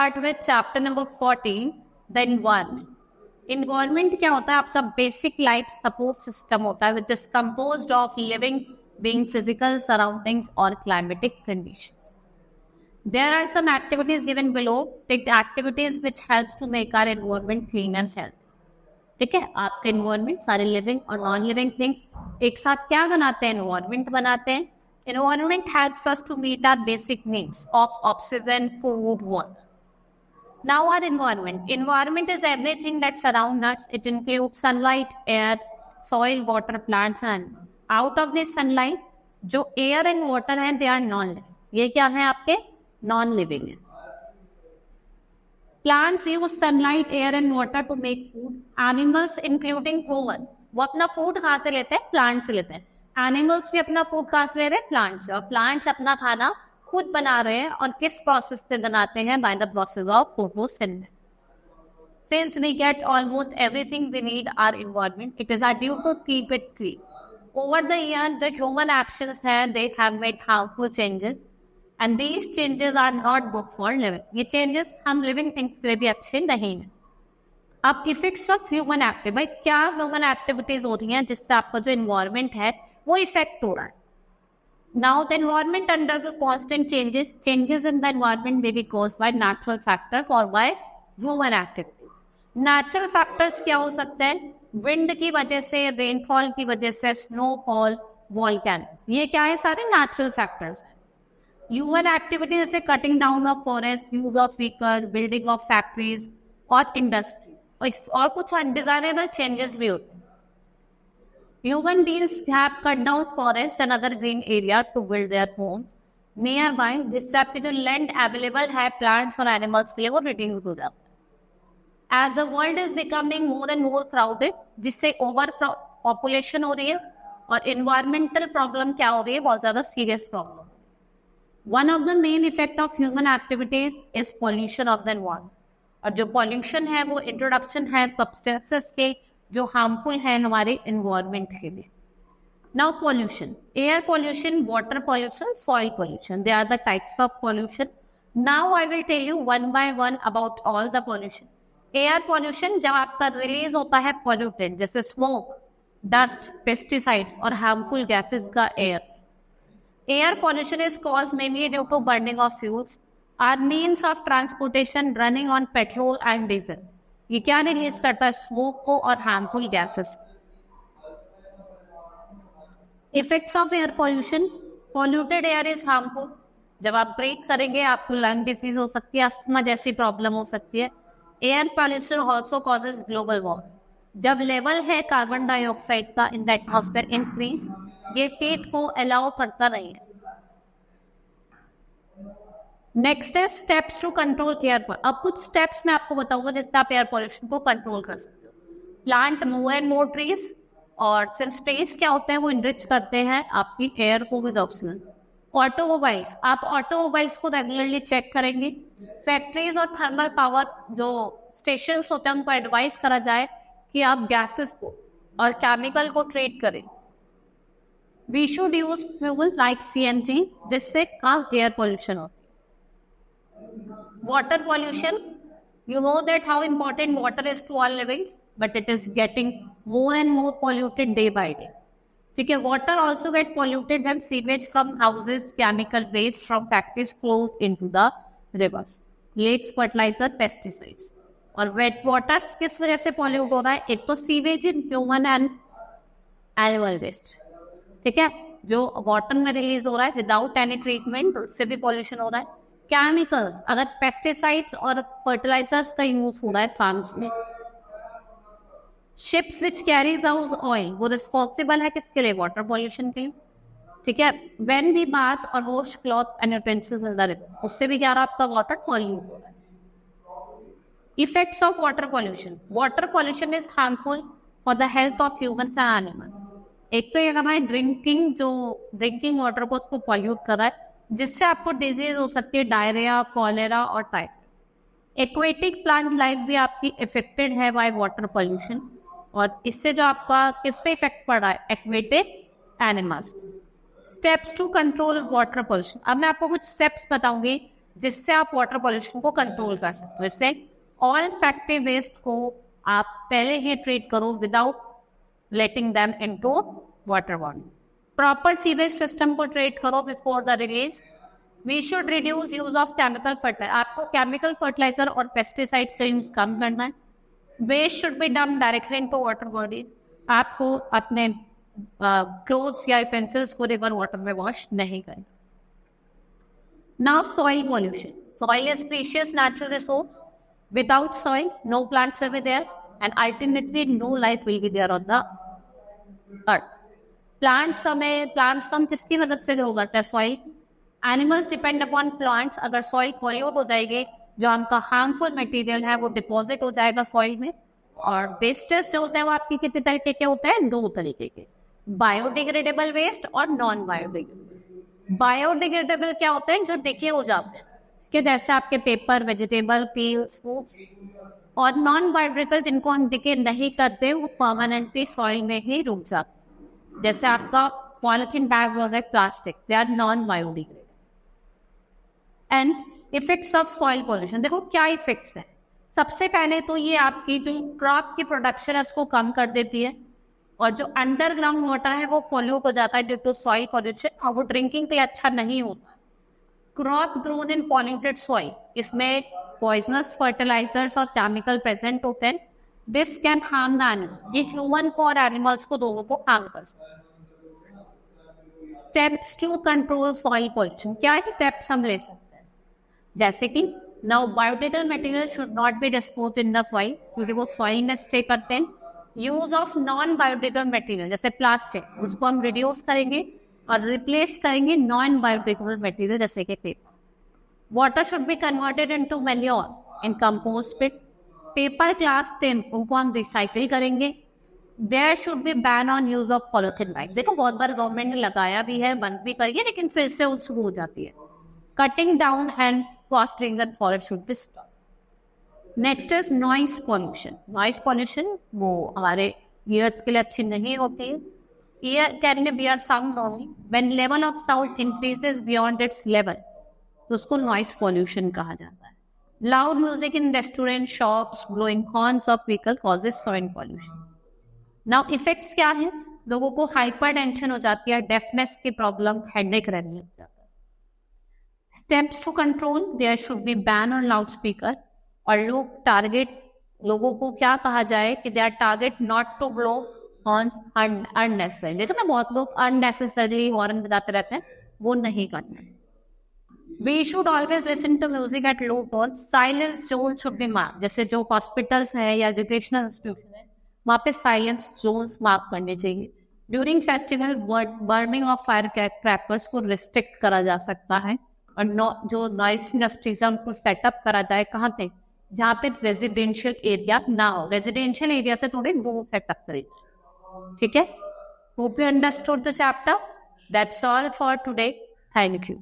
start with chapter number 14, the environment. Environment क्या होता है? आपका basic life support system होता है, which is composed of living being, physical surroundings or climatic conditions. There are some activities given below. Take the activities which helps to make our environment clean and healthy. ठीक है, आपके environment सारे living और non-living things एक साथ क्या बनाते हैं? Environment बनाते हैं. Environment helps us to meet our basic needs of oxygen, food, water. Now our environment. Environment is everything that surrounds us. It includes sunlight, air, soil, water, plants and animals. Out of this sunlight, जो air and water हैं, they are non-living. ये क्या है आपके? Non-living है. Plants use sunlight, air and water to make food. Animals including humans, वो अपना food कहाँ से लेते हैं? Plants से लेते हैं. एनिमल्स भी अपना फूड कहाँ से ले रहे हैं? प्लांट्स से. और प्लांट्स अपना खाना खुद बना रहे हैं और किस प्रोसेस से बनाते हैं? By the process of photosynthesis. Since we get almost everything we need our environment, it is our due to keep it clean. Over the year जो ह्यूमन एक्शंस हैं, they have made harmful changes and these changes are not good for living. ये changes हम living things के लिए भी अच्छे नहीं हैं. अब इफेक्ट्स ऑफ ह्यूमन एक्टिविटी, भाई क्या ह्यूमन एक्टिविटीज हो रही हैं जिससे आपका जो एनवायरनमेंट है वो इफेक्ट हो रहा है? Now the environment under the constant changes in the environment may be caused by natural factors और by human activities. Natural factors क्या हो सकते हैं? विंड की वजह से, रेनफॉल की वजह से, स्नोफॉल, वॉल्केनोस, ये क्या है? सारे नेचुरल फैक्टर्स हैं. ह्यूमन एक्टिविटी जैसे cutting down of forest, use of vehicle, building of factories और इंडस्ट्रीज, और कुछ अनडिजायरेबल चेंजेस भी होते हैं. Human beings have cut down forests and other green area to build their homes nearby, जिससे आपके जो land available है plants और animals के लिए वो reduce हो जाता है. As the world is becoming more and more crowded, जिससे over population हो रही है और environmental problem क्या हो रही है? बहुत ज़्यादा serious problem. One of the main effect of human activities is pollution of the environment. और जो pollution है वो introduction है substances के जो हार्मफुल है हमारे एनवायरनमेंट के लिए. Now pollution, air pollution, water pollution, soil pollution, they are the types of pollution. Now I will tell you one by one about all the pollution. Air pollution, जब आपका release होता है pollutant जैसे smoke, dust, pesticide और harmful gases का air. Air pollution is cause mainly due to burning of fuels, are means of transportation running on petrol and diesel. ये क्या release करता है? स्मोक को और harmful gases. Effects of air pollution, polluted air is harmful. जब आप breathe करेंगे आपको लंग डिजीज हो सकती है, अस्थमा जैसी प्रॉब्लम हो सकती है. Air pollution also causes global warming. जब लेवल है कार्बन डाइऑक्साइड का इन द एटमॉस्फेयर इंक्रीज, ये हीट को अलाउ करता नहीं है. नेक्स्ट है steps to control air pollution. अब कुछ स्टेप्स मैं आपको बताऊंगा जिससे आप एयर पॉल्यूशन को कंट्रोल कर सकते हो. Plant more and more trees, और सिंस ट्रीज क्या होते हैं वो इनरिच करते हैं आपकी एयर को विद ऑक्सीजन. ऑटोमोबाइल्स, आप ऑटोमोबाइल्स को रेगुलरली चेक करेंगे. फैक्ट्रीज और थर्मल पावर जो स्टेशन होते हैं उनको एडवाइस करा जाए कि आप गैसेस को और केमिकल को ट्रीट करें. We should use fuel like CNG, जिससे कम एयर पॉल्यूशन होता है. Water pollution, you know that how important water is to all living, but it is getting more and more polluted day by day. ठीक है, water also get polluted when sewage from houses, chemical waste from factories flows into the rivers, lakes, fertilizer, pesticides. और wet water किस वजह से pollute हो रहा है? एक तो sewage in human and animal waste. ठीक है, जो water में रिलीज हो रहा है विदाउट एनी ट्रीटमेंट, उससे भी पॉल्यूशन हो रहा है. केमिकल्स, अगर पेस्टिसाइड्स और फर्टिलाइजर्स का यूज हो रहा है फार्म्स में. Ships which carries out oil, वो रिस्पॉन्सिबल है किसके लिए? वाटर पॉल्यूशन के लिए. ठीक है, व्हेन वी बाथ और wash cloth and utensils in the river, उससे भी क्या रहा आपका वाटर पॉल्यूट हो रहा है. Effects of water pollution, water pollution is harmful for the health of humans and animals. एक तो ये हमारे ड्रिंकिंग वाटर को उसको पॉल्यूट कर रहा है, जिससे आपको डिजीज हो सकती है डायरिया, कॉलेरा और टाइफाइड. एक्वेटिक प्लांट लाइफ भी आपकी इफेक्टेड है बाय वाटर पॉल्यूशन, और इससे जो आपका किस पे इफेक्ट पड़ रहा है? Aquatic animals. Steps to control water pollution. अब मैं आपको कुछ स्टेप्स बताऊंगी जिससे आप वाटर पॉल्यूशन को कंट्रोल कर सकते हो। इससे ऑल फैक्ट्री वेस्ट को आप पहले ही ट्रीट करो without letting them into water body. Proper sewage system को ट्रीट करो before the release. We should reduce use of chemical fertiliser. आपको केमिकल फर्टिलाइजर और पेस्टिसाइड्स का यूज कम करना है। Waste should be dump directly into water body. आपको अपने क्लोथ्स या पेंसिल्स को रिवर वाटर में वॉश नहीं करें। Now soil pollution. Soil is precious natural resource. Without soil, no plants will be there, and ultimately no life will be there on the earth. Plants को हम किसकी मदद से ग्रो करते हैं? Soil. Animals depend upon plants. अगर soil pollute हो जाएगी, जो हमका harmful material है वो डिपॉजिट हो जाएगा soil में। और वेस्टेज जो होते हैं वो आपकी कितने तरीके के होते हैं? 2 तरीके के, बायोडिग्रेडेबल वेस्ट और नॉन बायोडिग्रेडेबल। बायोडिग्रेडेबल क्या होते हैं? जो डिके हो जाते हैं, कि जैसे आपके पेपर, वेजिटेबल, पील्स, फ्रूट्स। और नॉन बायोडिग्रेडेबल जिनको हम डिके नहीं करते वो परमानेंटली सॉइल में ही रुक जाते हैं, जैसे आपका पॉलिथीन बैग हो गए, plastic, they are non biodegradable. And effects of soil pollution, देखो क्या इफेक्ट्स है। सबसे पहले तो ये आपकी जो क्रॉप की प्रोडक्शन है उसको कम कर देती है, और जो अंडरग्राउंड वाटर है वो पॉल्यूट हो जाता है ड्यू टू सॉइल पॉल्यूशन, और वो ड्रिंकिंग के लिए अच्छा नहीं होता। Crop grown in polluted soil, इसमें पॉइजनस फर्टिलाइजर्स और केमिकल प्रेजेंट होते हैं। This can harm the animal, ये ह्यूमन को और एनिमल्स को दोनों को हार्म कर सकते हैं। Steps to control soil pollution, क्या स्टेप्स हम ले सकते हैं? जैसे कि now biodegradable material should not be disposed in the soil, क्योंकि वो सॉइल में स्टे करते हैं। Use of non biodegradable material जैसे प्लास्टिक, उसको हम रिड्यूस करेंगे और रिप्लेस करेंगे नॉन बायोडिग्रेडेबल मटेरियल जैसे कि paper. Water should be converted into manure in compost pit. Paper, glass, tin, उनको हम रिसाइकिल करेंगे। There should be ban on use of polythene bag. देखो बहुत बार गवर्नमेंट ने लगाया भी है, बंद भी करिए, लेकिन फिर से वो शुरू हो जाती है। Cutting down and cost trees and forest should be stop. Next is noise pollution. Noise pollution वो हमारे ईयर्स के लिए अच्छी नहीं होती है। Ear can be bear sound only when level of sound increases beyond its level, तो उसको नॉइस पॉल्यूशन कहा जाता है। Loud music in restaurant, shops, blowing horns of vehicle causes sound pollution. Now effects क्या है? लोगों को हाइपर टेंशन हो जाती है, डेफनेस की प्रॉब्लम, हेडेक रहने लग जाता है। Steps to control, there should be ban on loud speaker. और लोगों को क्या कहा जाए कि they are target not to blow horns unnecessary. देखो ना, बहुत लोग अननेसेसरली हॉर्न बजाते रहते हैं, वो नहीं करना। We should always listen to music at low tone. Silence zone should be mark, जैसे जो हॉस्पिटल्स है या एजुकेशनल इंस्टीट्यूशन है वहाँ पे साइलेंस जोन्स मार्क करने चाहिए। During festival burning of fire crackers को रिस्ट्रिक्ट करा जा सकता है। और जो नॉइस इंडस्ट्रीज है उनको सेटअप करा जाए कहाँ पे? जहाँ पे रेजिडेंशियल एरिया ना हो, रेजिडेंशियल एरिया से थोड़े दूर सेटअप करें। ठीक है? Hope you understood the chapter. That's all for today. Thank you.